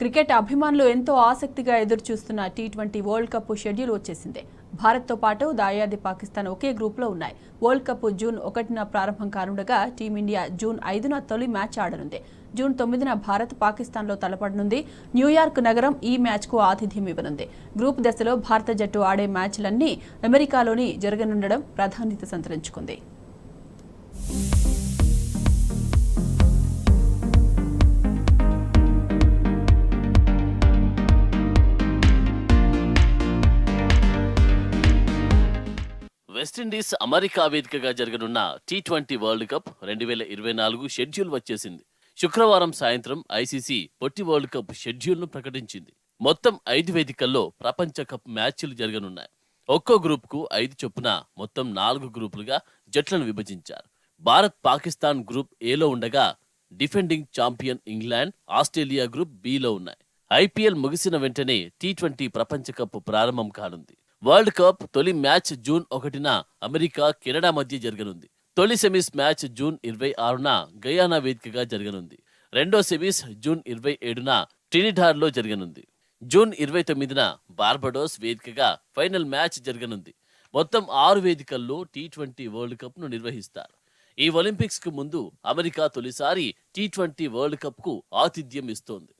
Cricket అభిమానులు ఎంతో ఆసక్తిగా ఎదురుచూస్తున్న టీ20 వరల్డ్ కప్ షెడ్యూల్ వచ్చేసింది. భారత్తో పాటు దాయాది పాకిస్తాన్ ఒకే గ్రూప్లో ఉన్నాయి. వరల్డ్ కప్ జూన్ 1న ప్రారంభం కానుండగా టీమిండియా జూన్ 5న తొలి మ్యాచ్ ఆడనుంది. జూన్ 9న భారత్ పాకిస్తాన్లో తలపడనుంది. న్యూయార్క్ నగరం ఈ మ్యాచ్కు ఆతిథ్యం ఇవ్వనుంది. గ్రూప్ దశలో భారత జట్టు ఆడే మ్యాచ్లన్నీ అమెరికాలోని జరగనుండడం ప్రాధాన్యత సంతరించుకుంది. వెస్టిండీస్ అమెరికా వేదికగా జరగనున్న టీ20 వరల్డ్ కప్ 2024 షెడ్యూల్ వచ్చేసింది. శుక్రవారం సాయంత్రం ఐసీసీ పొట్టి వరల్డ్ కప్ షెడ్యూల్ను ప్రకటించింది. మొత్తం 5 వేదికల్లో ప్రపంచ కప్ మ్యాచ్లు జరగనున్నాయి. ఒక్కో గ్రూప్కు 5 చొప్పున మొత్తం 4 గ్రూపులుగా జట్లను విభజించారు. భారత్ పాకిస్తాన్ గ్రూప్ ఏలో ఉండగా defending champion England, Australia group below ఉన్నాయి. ఐపీఎల్ ముగిసిన వెంటనే టీ20 ప్రపంచ కప్ ప్రారంభం కానుంది. వరల్డ్ కప్ తొలి మ్యాచ్ జూన్ 1న అమెరికా, కెనడా మధ్య జరగనుంది. తొలి సెమీస్ మ్యాచ్ జూన్ 26న గయానా వేదికగా జరగనుంది. రెండో సెమీస్ జూన్ 27న ట్రినిడాడ్లో జరగనుంది. జూన్ 29న బార్బడోస్ వేదికగా ఫైనల్ మ్యాచ్ జరగనుంది. మొత్తం 6 వేదికల్లో టీ20 వరల్డ్ కప్ను నిర్వహిస్తారు. ఈ ఒలింపిక్స్కు ముందు అమెరికా తొలిసారి టీ20 వరల్డ్ కప్కు ఆతిథ్యం ఇస్తోంది.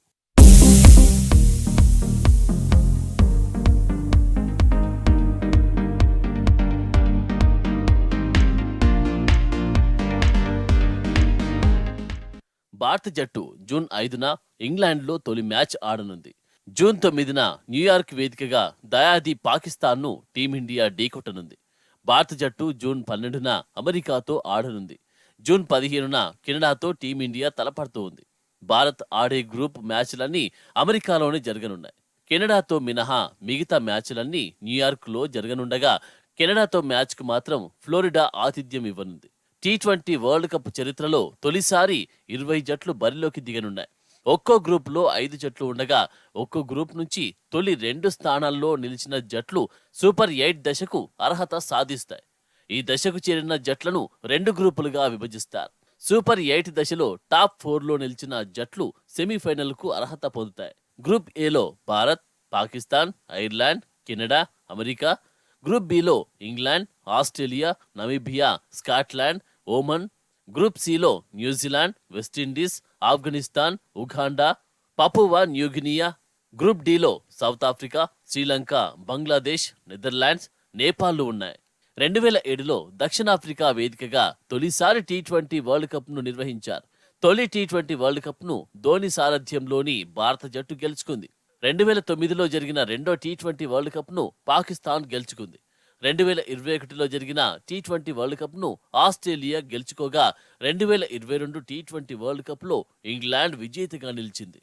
భారత జట్టు జూన్ 5న ఇంగ్లాండ్లో తొలి మ్యాచ్ ఆడనుంది. జూన్ 9న న్యూయార్క్ వేదికగా దాయాది పాకిస్తాన్ను టీమిండియా ఢీకొట్టనుంది. భారత జట్టు జూన్ 12న అమెరికాతో ఆడనుంది. జూన్ 15న కెనడాతో టీమిండియా తలపడుతూ ఉంది. భారత్ ఆడే గ్రూప్ మ్యాచ్లన్నీ అమెరికాలోనే జరగనున్నాయి. కెనడాతో మినహా మిగతా మ్యాచ్లన్నీ న్యూయార్క్లో జరగనుండగా కెనడాతో మ్యాచ్కు మాత్రం ఫ్లోరిడా ఆతిథ్యం ఇవ్వనుంది. టీ20 వరల్డ్ కప్ చరిత్రలో తొలిసారి 20 జట్లు బరిలోకి దిగనున్నాయి. ఒక్కో గ్రూప్లో 5 జట్లు ఉండగా ఒక్కో గ్రూప్ నుంచి తొలి 2 స్థానాల్లో నిలిచిన జట్లు సూపర్ 8 దశకు అర్హత సాధిస్తాయి. ఈ దశకు చేరిన జట్లను 2 గ్రూపులుగా విభజిస్తారు. సూపర్ 8 దశలో టాప్ 4లో నిలిచిన జట్లు సెమీఫైనల్కు అర్హత పొందుతాయి. గ్రూప్ ఏలో Bharat, Pakistan, Ireland, Canada, America. Group బిలో England, Australia, Namibia, Scotland, Oman. Group సిలో New Zealand, West Indies, Afghanistan, Uganda, Papua New Guinea. Group డిలో South Africa, Sri Lanka, Bangladesh, Netherlands, నేపాల్లు ఉన్నాయి. 2007లో దక్షిణాఫ్రికా వేదికగా తొలిసారి టీ20 వరల్డ్ కప్ను నిర్వహించారు. తొలి టీ20 వరల్డ్ కప్ను ధోని సారథ్యంలోని భారత జట్టు గెలుచుకుంది. 2009లో జరిగిన రెండో టీ20 వరల్డ్ కప్ను పాకిస్తాన్ గెలుచుకుంది. 2021లో జరిగిన టీ20 వరల్డ్ కప్ను ఆస్ట్రేలియా గెలుచుకోగా 2022 టీ20 వరల్డ్ కప్లో ఇంగ్లాండ్ విజేతగా నిలిచింది.